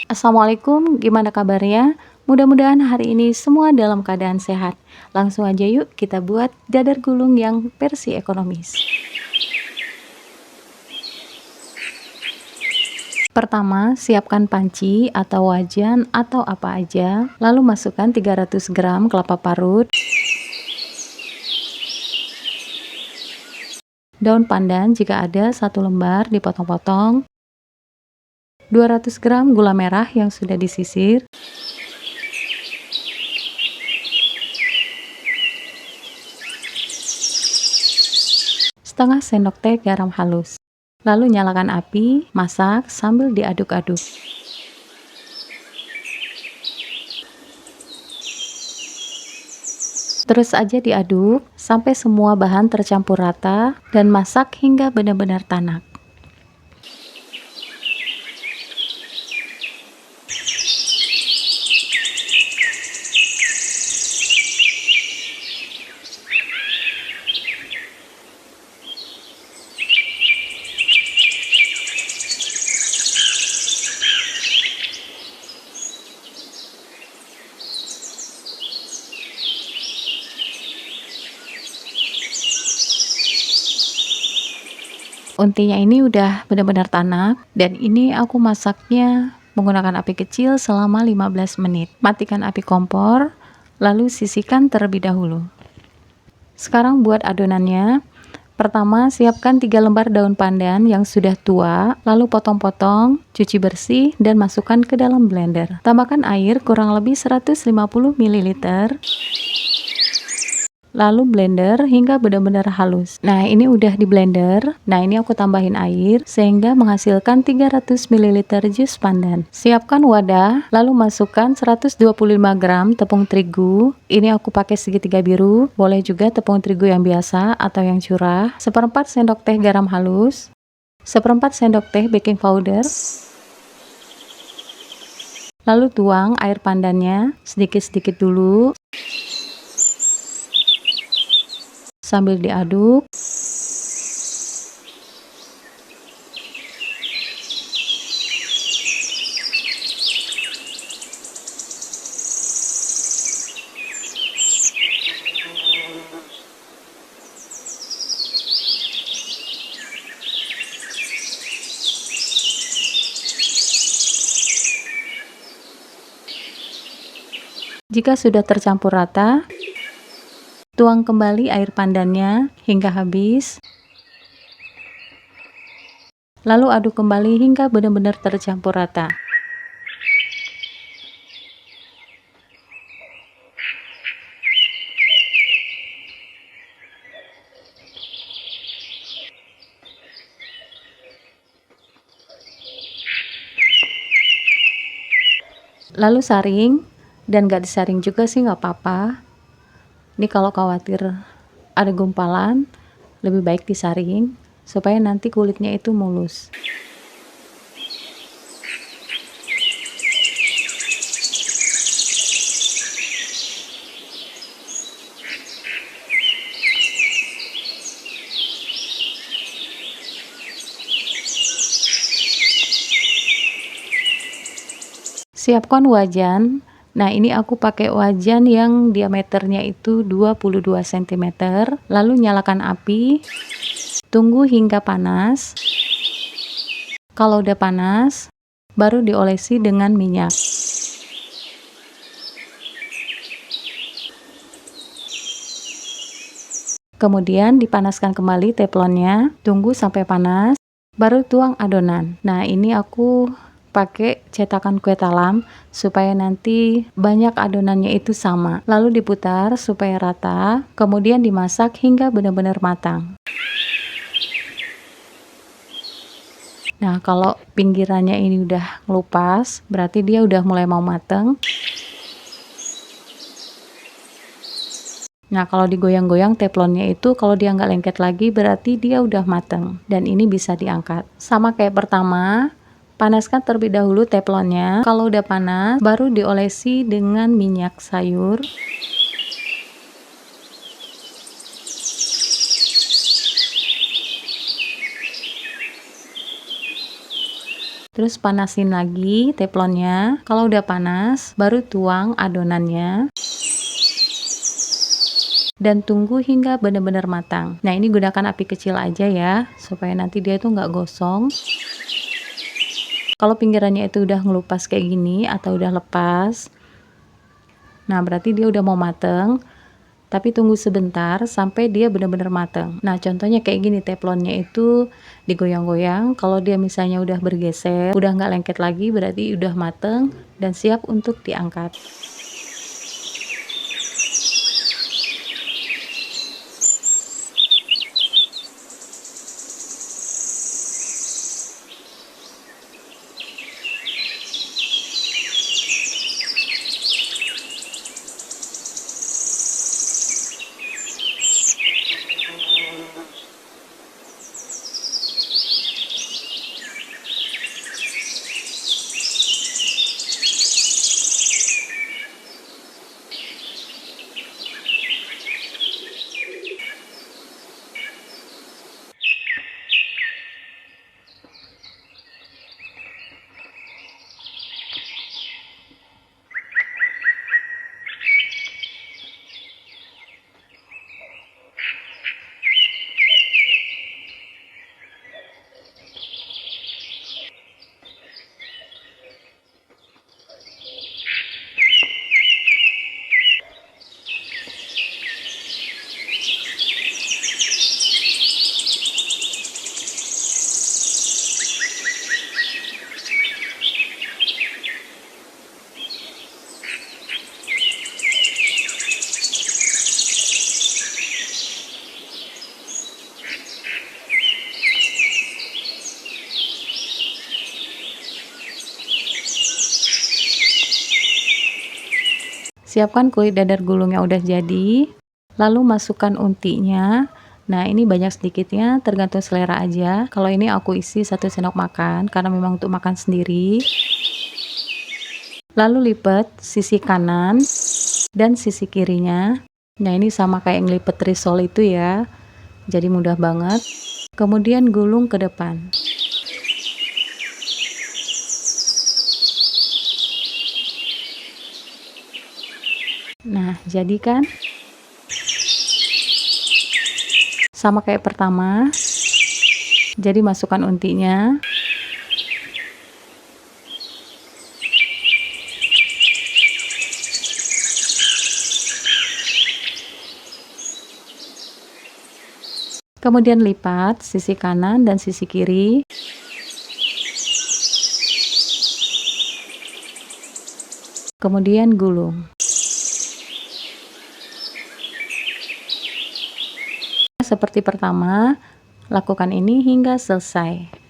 Assalamualaikum, gimana kabarnya? Mudah-mudahan hari ini semua dalam keadaan sehat. Langsung aja yuk kita buat dadar gulung yang versi ekonomis. Pertama, siapkan panci atau wajan atau apa aja, lalu masukkan 300 gram kelapa parut, daun pandan jika ada 1 lembar dipotong-potong, 200 gram gula merah yang sudah disisir, setengah sendok teh garam halus. Lalu nyalakan api, masak sambil diaduk-aduk. Terus aja diaduk sampai semua bahan tercampur rata dan masak hingga benar-benar tanak. Untinya ini udah benar-benar tanak dan ini aku masaknya menggunakan api kecil selama 15 menit. Matikan api kompor, lalu sisihkan terlebih dahulu. Sekarang buat adonannya. Pertama, siapkan 3 lembar daun pandan yang sudah tua, lalu potong-potong, cuci bersih dan masukkan ke dalam blender. Tambahkan air kurang lebih 150 ml. Lalu blender hingga benar-benar halus. Nah, ini udah di blender. Nah, ini aku tambahin air sehingga menghasilkan 300 ml jus pandan. Siapkan wadah, lalu masukkan 125 gram tepung terigu. Ini aku pakai segitiga biru, boleh juga tepung terigu yang biasa atau yang curah. 1/4 sendok teh garam halus, 1/4 sendok teh baking powder. Lalu tuang air pandannya sedikit-sedikit dulu. Sambil diaduk. Jika sudah tercampur rata, tuang kembali air pandannya hingga habis. Lalu aduk kembali hingga benar-benar tercampur rata. Lalu saring, dan gak disaring juga sih nggak apa-apa. Ini kalau khawatir ada gumpalan, lebih baik disaring supaya nanti kulitnya itu mulus. Siapkan wajan. Nah, ini aku pakai wajan yang diameternya itu 22 cm. Lalu nyalakan api. Tunggu hingga panas. Kalau udah panas, baru diolesi dengan minyak. Kemudian dipanaskan kembali teflonnya. Tunggu sampai panas, baru tuang adonan. Nah, ini aku pakai cetakan kue talam supaya nanti banyak adonannya itu sama. Lalu diputar supaya rata, kemudian dimasak hingga benar-benar matang. Nah, kalau pinggirannya ini udah ngelupas, berarti dia udah mulai mau matang. Nah, kalau digoyang-goyang teflonnya itu, kalau dia nggak lengket lagi, berarti dia udah matang. Dan ini bisa diangkat. Sama kayak pertama, Panaskan terlebih dahulu teflonnya. Kalau udah panas, baru diolesi dengan minyak sayur. Terus panasin lagi teflonnya. Kalau udah panas, baru tuang adonannya. Dan tunggu hingga benar-benar matang. Nah, ini gunakan api kecil aja ya, supaya nanti dia itu nggak gosong. Kalau pinggirannya itu udah ngelupas kayak gini atau udah lepas, nah berarti dia udah mau mateng. Tapi tunggu sebentar sampai dia benar-benar mateng. Nah, contohnya kayak gini, teflonnya itu digoyang-goyang. Kalau dia misalnya udah bergeser, udah nggak lengket lagi, berarti udah mateng dan siap untuk diangkat. Siapkan kulit dadar gulung yang udah jadi, lalu masukkan untinya. Nah, ini banyak sedikitnya, tergantung selera aja. Kalau ini aku isi 1 sendok makan, karena memang untuk makan sendiri. Lalu lipat sisi kanan dan sisi kirinya. Nah, ini sama kayak ngelipet risol itu ya, jadi mudah banget. Kemudian gulung ke depan. Nah, jadi kan sama kayak pertama. Jadi masukkan untinya. Kemudian lipat sisi kanan dan sisi kiri. Kemudian gulung. Seperti pertama, lakukan ini hingga selesai.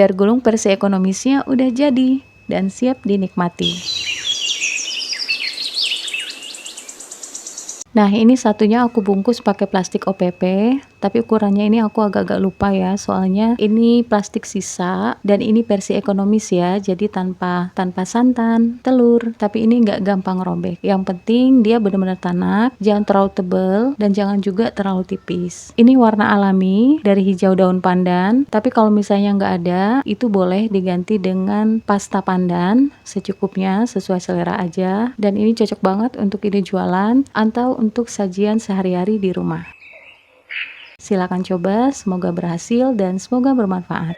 Dadar gulung versi ekonomisnya udah jadi dan siap dinikmati. Nah, ini satunya aku bungkus pakai plastik OPP, tapi ukurannya ini aku agak-agak lupa ya, soalnya ini plastik sisa dan ini versi ekonomis ya, jadi tanpa santan, telur, tapi ini nggak gampang robek. Yang penting dia benar-benar tanak, jangan terlalu tebal dan jangan juga terlalu tipis. Ini warna alami dari hijau daun pandan, tapi kalau misalnya nggak ada, itu boleh diganti dengan pasta pandan secukupnya, sesuai selera aja. Dan ini cocok banget untuk ide jualan atau untuk sajian sehari-hari di rumah. Silakan coba, semoga berhasil dan semoga bermanfaat.